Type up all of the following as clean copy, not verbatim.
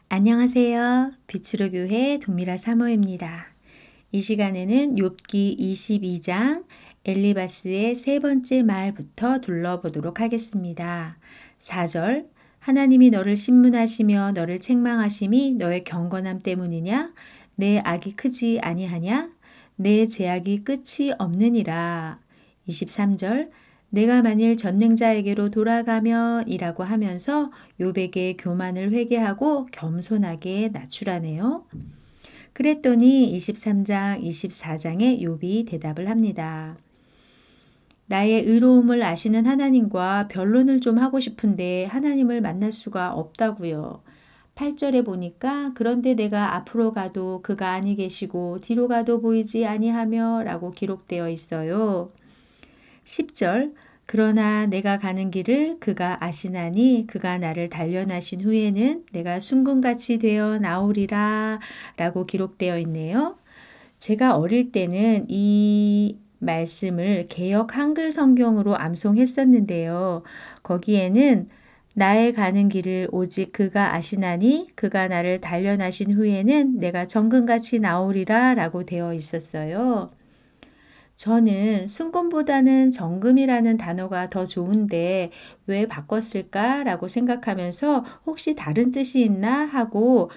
안녕하세요. 빛으로 교회 동미라 사모입니다. 이 시간에는 욥기 22장 엘리바스의 세 번째 말부터 둘러보도록 하겠습니다. 4절 하나님이 너를 신문하시며 너를 책망하심이 너의 경건함 때문이냐? 내 악이 크지 아니하냐? 내 죄악이 끝이 없느니라. 23절 내가 만일 전능자에게로 돌아가면 이라고 하면서 욥에게 교만을 회개하고 겸손하게 낮추라네요. 그랬더니 23장, 24장에 욥이 대답을 합니다. 나의 의로움을 아시는 하나님과 변론을 좀 하고 싶은데 하나님을 만날 수가 없다고요. 8절에 보니까 그런데 내가 앞으로 가도 그가 아니 계시고 뒤로 가도 보이지 아니하며 라고 기록되어 있어요. 10절 그러나 내가 가는 길을 그가 아시나니 그가 나를 단련하신 후에는 내가 순금같이 되어 나오리라 라고 기록되어 있네요. 제가 어릴 때는 이 말씀을 개역 한글 성경으로 암송했었는데요. 거기에는 나의 가는 길을 오직 그가 아시나니 그가 나를 단련하신 후에는 내가 정금같이 나오리라 라고 되어 있었어요. 저는 순금보다는 정금이라는 단어가 더 좋은데 왜 바꿨을까라고 생각하면서 혹시 다른 뜻이 있나 하고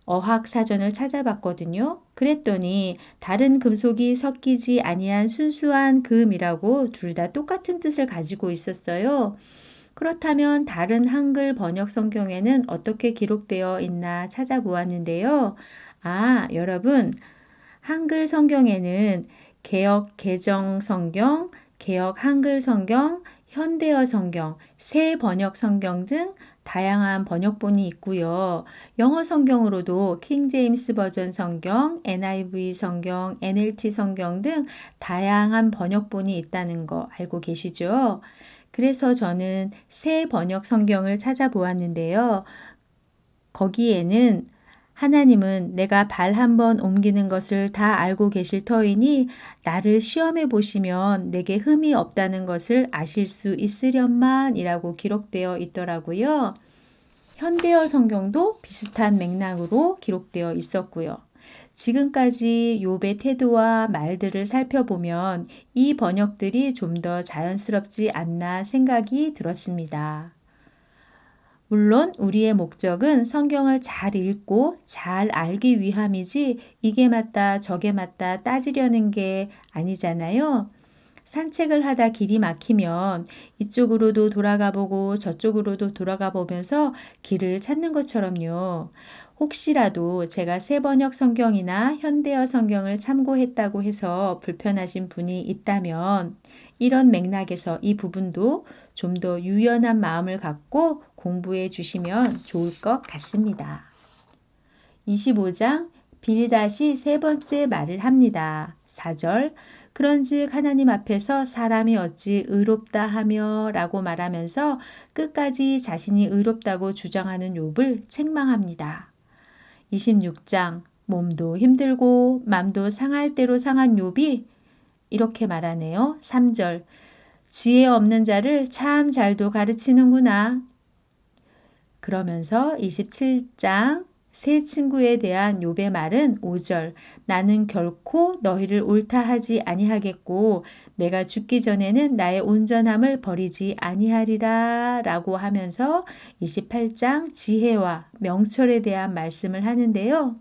어학사전을 찾아봤거든요. 그랬더니 다른 금속이 섞이지 아니한 순수한 금이라고 둘 다 똑같은 뜻을 가지고 있었어요. 그렇다면 다른 한글 번역 성경에는 어떻게 기록되어 있나 찾아보았는데요. 여러분, 한글 성경에는 개역 개정 성경, 개역 한글 성경, 현대어 성경, 새 번역 성경 등 다양한 번역본이 있고요. 영어 성경으로도 킹 제임스 버전 성경, NIV 성경, NLT 성경 등 다양한 번역본이 있다는 거 알고 계시죠? 그래서 저는 새 번역 성경을 찾아보았는데요. 거기에는 하나님은 내가 발 한번 옮기는 것을 다 알고 계실 터이니 나를 시험해 보시면 내게 흠이 없다는 것을 아실 수 있으련만이라고 기록되어 있더라고요. 현대어 성경도 비슷한 맥락으로 기록되어 있었고요. 지금까지 욥의 태도와 말들을 살펴보면 이 번역들이 좀 더 자연스럽지 않나 생각이 들었습니다. 물론 우리의 목적은 성경을 잘 읽고 잘 알기 위함이지 이게 맞다 저게 맞다 따지려는 게 아니잖아요. 산책을 하다 길이 막히면 이쪽으로도 돌아가 보고 저쪽으로도 돌아가 보면서 길을 찾는 것처럼요. 혹시라도 제가 새번역 성경이나 현대어 성경을 참고했다고 해서 불편하신 분이 있다면 이런 맥락에서 이 부분도 좀 더 유연한 마음을 갖고 공부해 주시면 좋을 것 같습니다. 25장 빌닷이 세 번째 말을 합니다. 4절 그런즉 하나님 앞에서 사람이 어찌 의롭다 하며 라고 말하면서 끝까지 자신이 의롭다고 주장하는 욥을 책망합니다. 26장 몸도 힘들고 맘도 상할 대로 상한 욥이 이렇게 말하네요. 3절 지혜 없는 자를 참 잘도 가르치는구나. 그러면서 27장 세 친구에 대한 욥의 말은 5절 나는 결코 너희를 옳다 하지 아니하겠고 내가 죽기 전에는 나의 온전함을 버리지 아니하리라 라고 하면서 28장 지혜와 명철에 대한 말씀을 하는데요.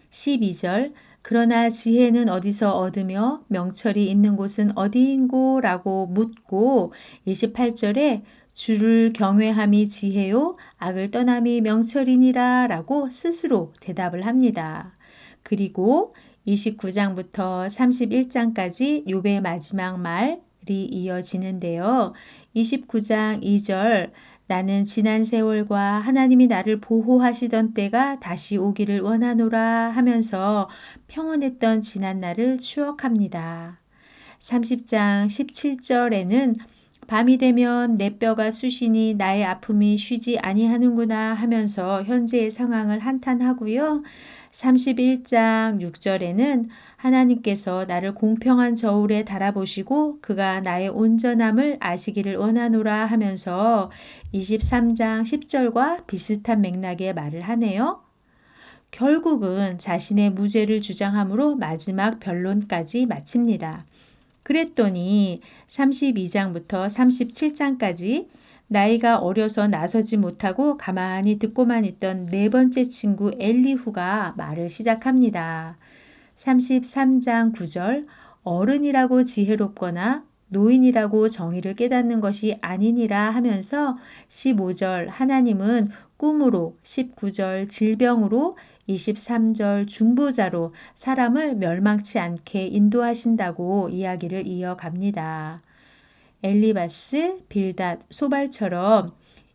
12절 그러나 지혜는 어디서 얻으며 명철이 있는 곳은 어디인고 라고 묻고 28절에 주를 경외함이 지혜요 악을 떠남이 명철이니라 라고 스스로 대답을 합니다. 그리고 29장부터 31장까지 욥의 마지막 말이 이어지는데요. 29장 2절 나는 지난 세월과 하나님이 나를 보호하시던 때가 다시 오기를 원하노라 하면서 평온했던 지난 날을 추억합니다. 30장 17절에는 밤이 되면 내 뼈가 쑤시니 나의 아픔이 쉬지 아니하는구나 하면서 현재의 상황을 한탄하고요. 31장 6절에는 하나님께서 나를 공평한 저울에 달아보시고 그가 나의 온전함을 아시기를 원하노라 하면서 23장 10절과 비슷한 맥락의 말을 하네요. 결국은 자신의 무죄를 주장함으로 마지막 변론까지 마칩니다. 그랬더니 32장부터 37장까지 나이가 어려서 나서지 못하고 가만히 듣고만 있던 네 번째 친구 엘리후가 말을 시작합니다. 33장 9절 어른이라고 지혜롭거나 노인이라고 정의를 깨닫는 것이 아니니라 하면서 15절 하나님은 꿈으로, 19절 질병으로, 23절 중보자로 사람을 멸망치 않게 인도하신다고 이야기를 이어갑니다. 엘리바스, 빌닷, 소발처럼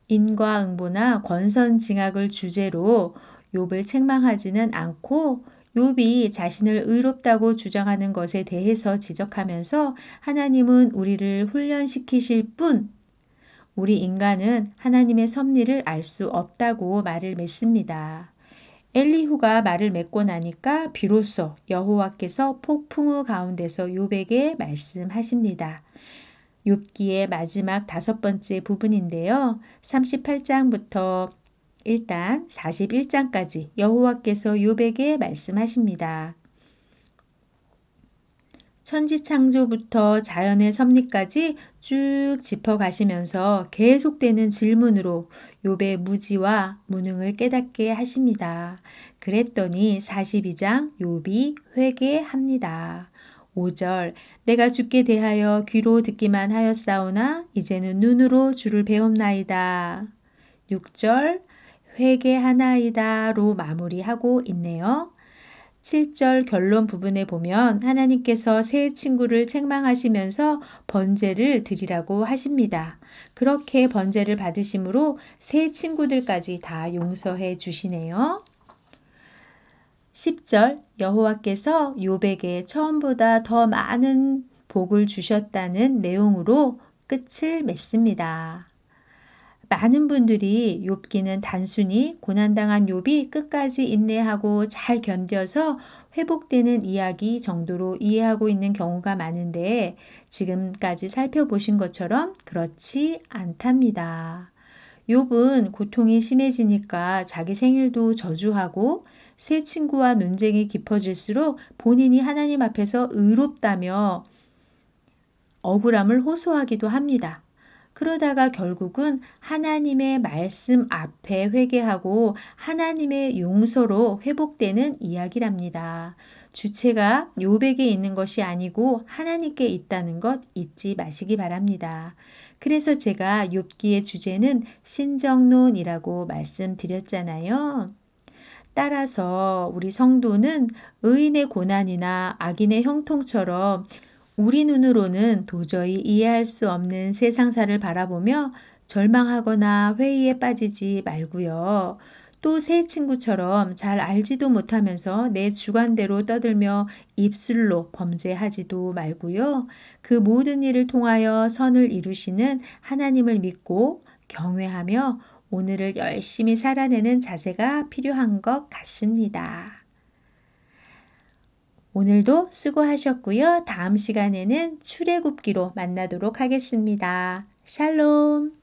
인과응보나 권선징악을 주제로 욥을 책망하지는 않고 욥이 자신을 의롭다고 주장하는 것에 대해서 지적하면서 하나님은 우리를 훈련시키실 뿐 우리 인간은 하나님의 섭리를 알 수 없다고 말을 맺습니다. 엘리후가 말을 맺고 나니까 비로소 여호와께서 폭풍우 가운데서 욥에게 말씀하십니다. 욥기의 마지막 5번째 부분인데요. 38장부터 일단 41장까지 여호와께서 욥에게 말씀하십니다. 천지창조부터 자연의 섭리까지 쭉 짚어가시면서 계속되는 질문으로 욥의 무지와 무능을 깨닫게 하십니다. 그랬더니 42장 욥이 회개합니다. 5절 내가 주께 대하여 귀로 듣기만 하였사오나 이제는 눈으로 주를 배움나이다. 6절 회개하나이다로 마무리하고 있네요. 7절 결론 부분에 보면 하나님께서 새 친구를 책망하시면서 번제를 드리라고 하십니다. 그렇게 번제를 받으심으로 새 친구들까지 다 용서해 주시네요. 10절 여호와께서 욥에게 처음보다 더 많은 복을 주셨다는 내용으로 끝을 맺습니다. 많은 분들이 욥기는 단순히 고난당한 욥이 끝까지 인내하고 잘 견뎌서 회복되는 이야기 정도로 이해하고 있는 경우가 많은데 지금까지 살펴보신 것처럼 그렇지 않답니다. 욥은 고통이 심해지니까 자기 생일도 저주하고 새 친구와 논쟁이 깊어질수록 본인이 하나님 앞에서 의롭다며 억울함을 호소하기도 합니다. 그러다가 결국은 하나님의 말씀 앞에 회개하고 하나님의 용서로 회복되는 이야기랍니다. 주체가 욥에게 있는 것이 아니고 하나님께 있다는 것 잊지 마시기 바랍니다. 그래서 제가 욥기의 주제는 신정론이라고 말씀드렸잖아요. 따라서 우리 성도는 의인의 고난이나 악인의 형통처럼 우리 눈으로는 도저히 이해할 수 없는 세상사를 바라보며 절망하거나 회의에 빠지지 말고요. 또 새 친구처럼 잘 알지도 못하면서 내 주관대로 떠들며 입술로 범죄하지도 말고요. 그 모든 일을 통하여 선을 이루시는 하나님을 믿고 경외하며 오늘을 열심히 살아내는 자세가 필요한 것 같습니다. 오늘도 수고하셨고요. 다음 시간에는 출애굽기로 만나도록 하겠습니다. 샬롬.